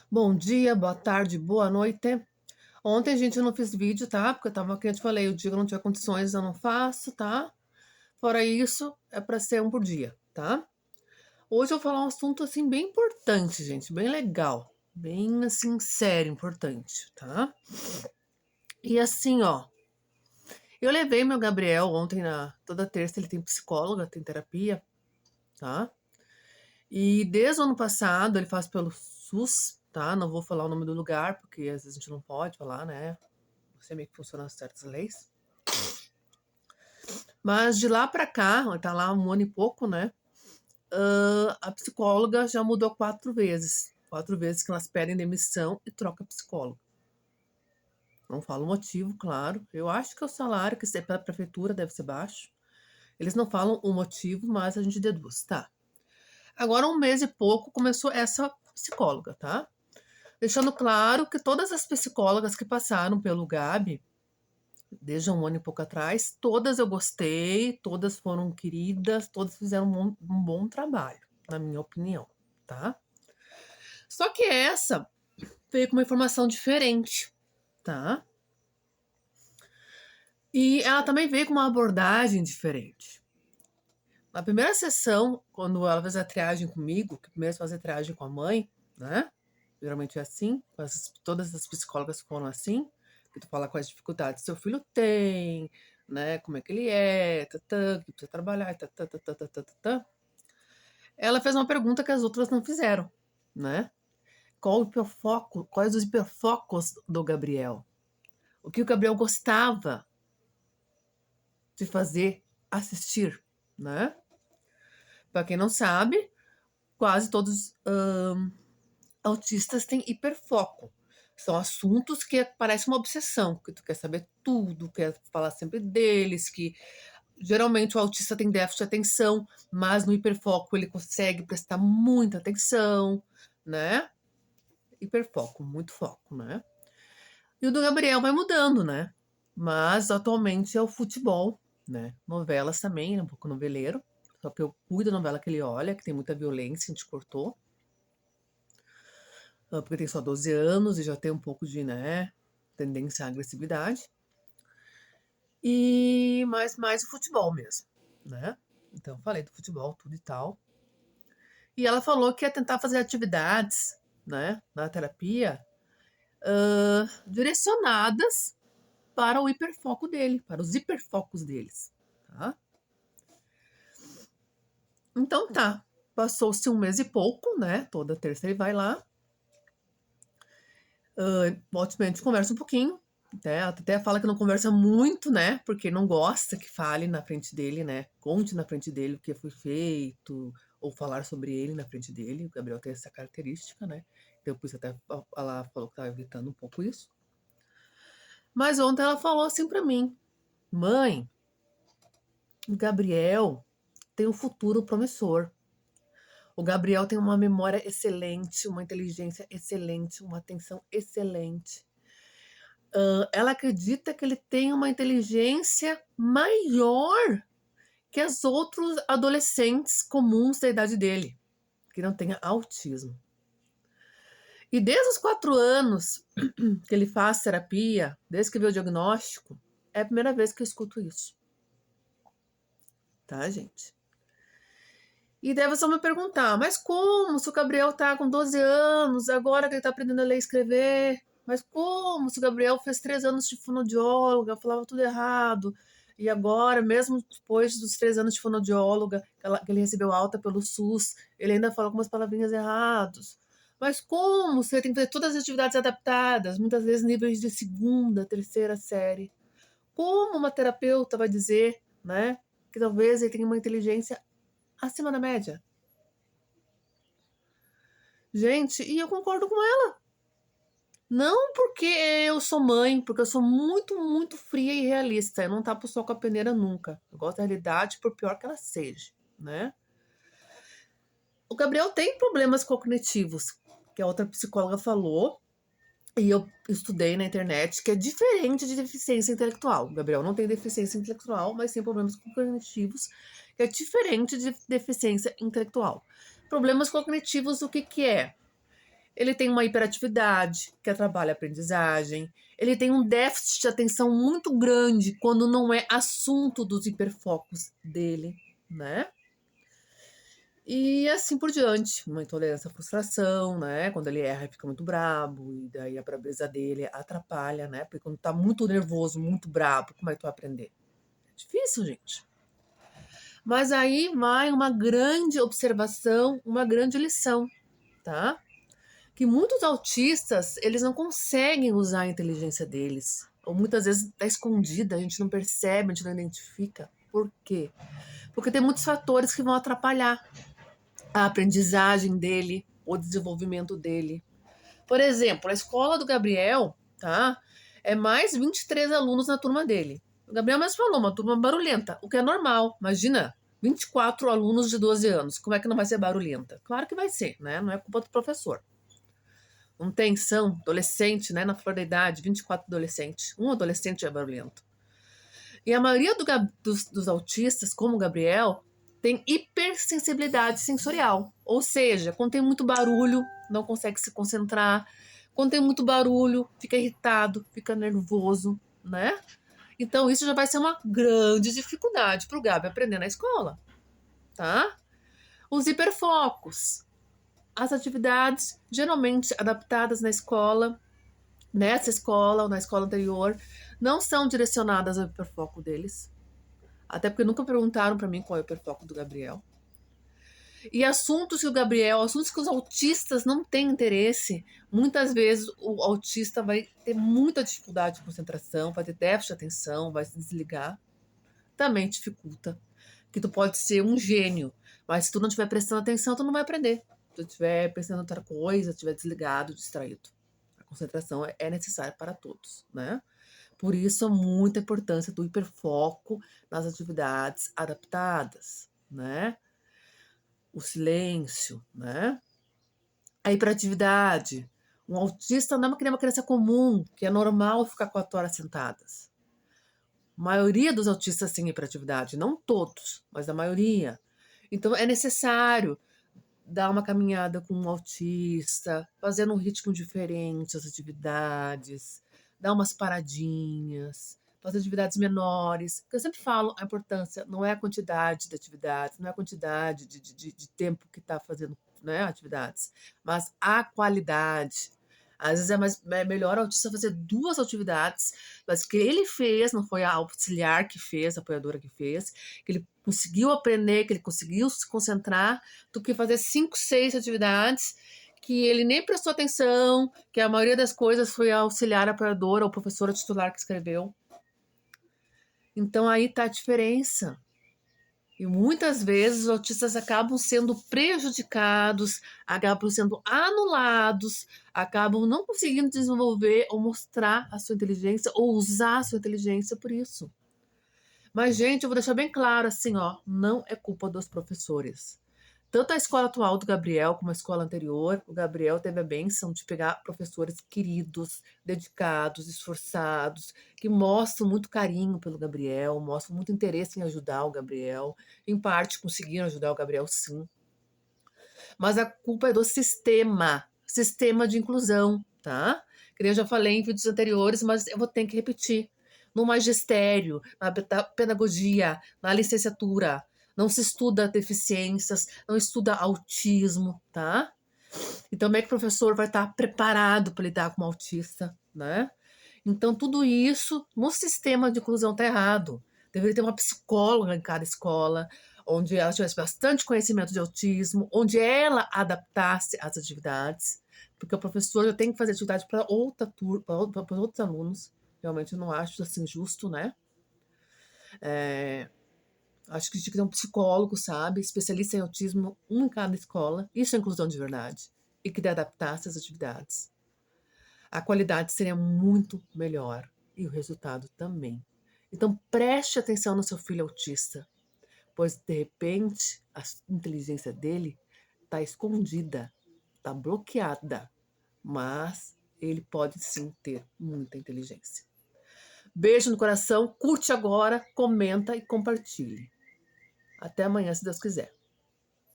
Bom dia, boa tarde, boa noite. Ontem, gente, eu não fiz vídeo, tá? Porque eu tava, que eu te falei, o dia que eu não tiver condições, eu não faço, tá? Fora isso, é pra ser um por dia, tá? Hoje eu vou falar um assunto, assim, bem importante, gente, bem legal. Bem, assim, sério, importante, tá? E assim, ó, eu levei meu Gabriel ontem toda terça ele tem psicóloga, tem terapia, tá? E desde o ano passado ele faz pelo SUS, tá? Não vou falar o nome do lugar, porque às vezes a gente não pode falar, né? Não sei meio que funcionam certas leis. Mas de lá pra cá, tá lá um ano e pouco, né? A psicóloga já mudou 4 vezes. 4 vezes que elas pedem demissão e troca psicólogo. Não falo o motivo, claro. Eu acho que é o salário, que se é pela prefeitura, deve ser baixo. Eles não falam o motivo, mas a gente deduz, tá? Agora, um mês e pouco, começou essa psicóloga, tá? Deixando claro que todas as psicólogas que passaram pelo Gabi, desde um ano e pouco atrás, todas eu gostei, todas foram queridas, todas fizeram um bom trabalho, na minha opinião, tá? Só que essa veio com uma informação diferente, tá? E ela também veio com uma abordagem diferente. Na primeira sessão, quando ela fez a triagem comigo, que primeiro fazer a triagem com a mãe, né? Geralmente é assim, todas as psicólogas foram assim, que tu fala quais dificuldades seu filho tem, né? Como é que ele é, que precisa trabalhar, Ela fez uma pergunta que as outras não fizeram, né? Qual o hiperfoco, quais os hiperfocos do Gabriel? O que o Gabriel gostava de fazer, assistir, né? Para quem não sabe, quase todos autistas têm hiperfoco. São assuntos que parecem uma obsessão, que tu quer saber tudo, quer falar sempre deles, que geralmente o autista tem déficit de atenção, mas no hiperfoco ele consegue prestar muita atenção, né? Hiperfoco, muito foco, né? E o do Gabriel vai mudando, né? Mas atualmente é o futebol, né? Novelas também, um pouco noveleiro. Só que eu cuido da novela que ele olha, que tem muita violência, a gente cortou. Porque tem só 12 anos e já tem um pouco de, né, tendência à agressividade. E mais o futebol mesmo, né? Então falei do futebol, tudo e tal. E ela falou que ia tentar fazer atividades, né, na terapia, direcionadas para o hiperfoco dele, para os hiperfocos deles, tá? Então tá, passou-se um mês e pouco, né? Toda terça ele vai lá. Volta e conversa um pouquinho, né? Ela até fala que não conversa muito, né? Porque não gosta que fale na frente dele, né? Conte na frente dele o que foi feito, ou falar sobre ele na frente dele. O Gabriel tem essa característica, né? Então, por isso até ela falou que tava evitando um pouco isso. Mas ontem ela falou assim pra mim: mãe, o Gabriel tem um futuro promissor. O Gabriel tem uma memória excelente, uma inteligência excelente, uma atenção excelente. Ela acredita que ele tem uma inteligência maior que os outros adolescentes comuns da idade dele, que não tenha autismo. E desde os 4 anos que ele faz terapia, desde que veio o diagnóstico, é a primeira vez que eu escuto isso. Tá, gente? E daí você vai me perguntar, mas como? Se o Gabriel tá com 12 anos, agora que ele tá aprendendo a ler e escrever, mas como? Se o Gabriel fez 3 anos de fonoaudióloga, falava tudo errado, e agora, mesmo depois dos 3 anos de fonoaudióloga, que ele recebeu alta pelo SUS, ele ainda fala algumas palavrinhas erradas. Mas como? Você tem que fazer todas as atividades adaptadas, muitas vezes níveis de segunda, terceira série. Como uma terapeuta vai dizer, né, que talvez ele tenha uma inteligência acima da média? Gente, e eu concordo com ela. Não porque eu sou mãe, porque eu sou muito, muito fria e realista. Eu não tapo o sol com a peneira nunca. Eu gosto da realidade, por pior que ela seja, né? O Gabriel tem problemas cognitivos, que a outra psicóloga falou, e eu estudei na internet, que é diferente de deficiência intelectual. O Gabriel não tem deficiência intelectual, mas tem problemas cognitivos, que é diferente de deficiência intelectual. Problemas cognitivos, o que que é? Ele tem uma hiperatividade, que atrapalha a aprendizagem. Ele tem um déficit de atenção muito grande quando não é assunto dos hiperfocos dele, né? E assim por diante, uma intolerância à frustração, né? Quando ele erra, fica muito brabo, e daí a brabeza dele atrapalha, né? Porque quando tá muito nervoso, muito brabo, como é que tu vai aprender? É difícil, gente. Mas aí vai uma grande observação, uma grande lição, tá? Que muitos autistas, eles não conseguem usar a inteligência deles. Ou muitas vezes tá escondida, a gente não percebe, a gente não identifica. Por quê? Porque tem muitos fatores que vão atrapalhar a aprendizagem dele, o desenvolvimento dele. Por exemplo, a escola do Gabriel, tá? É mais 23 alunos na turma dele. O Gabriel mesmo falou, uma turma barulhenta, o que é normal. Imagina, 24 alunos de 12 anos. Como é que não vai ser barulhenta? Claro que vai ser, né? Não é culpa do professor. Não tem são, adolescente, né? Na flor da idade, 24 adolescentes. Um adolescente é barulhento. E a maioria dos autistas, como o Gabriel, tem hipersensibilidade sensorial. Ou seja, quando tem muito barulho, não consegue se concentrar. Quando tem muito barulho, fica irritado, fica nervoso, né? Então, isso já vai ser uma grande dificuldade para o Gabi aprender na escola, tá? Os hiperfocos. As atividades geralmente adaptadas na escola, nessa escola ou na escola anterior, não são direcionadas ao hiperfoco deles. Até porque nunca perguntaram para mim qual é o hiperfoco do Gabriel. E assuntos que os autistas não têm interesse, muitas vezes o autista vai ter muita dificuldade de concentração, vai ter déficit de atenção, vai se desligar. Também dificulta. Que tu pode ser um gênio, mas se tu não estiver prestando atenção, tu não vai aprender. Se tu estiver prestando outra coisa, estiver desligado, distraído. A concentração é necessária para todos, né? Por isso, muita importância do hiperfoco nas atividades adaptadas, né? O silêncio, né? A hiperatividade. Um autista não é uma criança comum, que é normal ficar 4 horas sentadas. A maioria dos autistas tem hiperatividade, não todos, mas a maioria. Então, é necessário dar uma caminhada com um autista, fazendo um ritmo diferente as atividades, dar umas paradinhas, fazer atividades menores. Porque eu sempre falo a importância, não é a quantidade de atividades, não é a quantidade de tempo que está fazendo, né, atividades, mas a qualidade. Às vezes é melhor o autista fazer 2 atividades, mas que ele fez, não foi a auxiliar que fez, a apoiadora que fez, que ele conseguiu aprender, que ele conseguiu se concentrar, do que fazer 5, 6 atividades que ele nem prestou atenção, que a maioria das coisas foi a auxiliar, a apoiadora ou professora titular que escreveu. Então aí tá a diferença. E muitas vezes os autistas acabam sendo prejudicados, acabam sendo anulados, acabam não conseguindo desenvolver ou mostrar a sua inteligência ou usar a sua inteligência por isso. Mas, gente, eu vou deixar bem claro assim, ó, não é culpa dos professores. Tanto a escola atual do Gabriel como a escola anterior, o Gabriel teve a bênção de pegar professores queridos, dedicados, esforçados, que mostram muito carinho pelo Gabriel, mostram muito interesse em ajudar o Gabriel. Em parte conseguiram ajudar o Gabriel, sim. Mas a culpa é do sistema de inclusão, tá? Que nem eu já falei em vídeos anteriores, mas eu vou ter que repetir. No magistério, na pedagogia, na licenciatura, não se estuda deficiências, não estuda autismo, tá? Então, como é que o professor vai estar preparado para lidar com um autista, né? Então, tudo isso no sistema de inclusão está errado. Deveria ter uma psicóloga em cada escola, onde ela tivesse bastante conhecimento de autismo, onde ela adaptasse as atividades, porque o professor já tem que fazer atividade para outra turma, para outros alunos. Realmente eu não acho assim justo, né? Acho que tinha que ter um psicólogo, sabe? Especialista em autismo, um em cada escola. Isso é inclusão de verdade. E que adaptasse as atividades. A qualidade seria muito melhor. E o resultado também. Então preste atenção no seu filho autista, pois de repente a inteligência dele está escondida, está bloqueada, mas ele pode sim ter muita inteligência. Beijo no coração, curte agora, comenta e compartilhe. Até amanhã, se Deus quiser.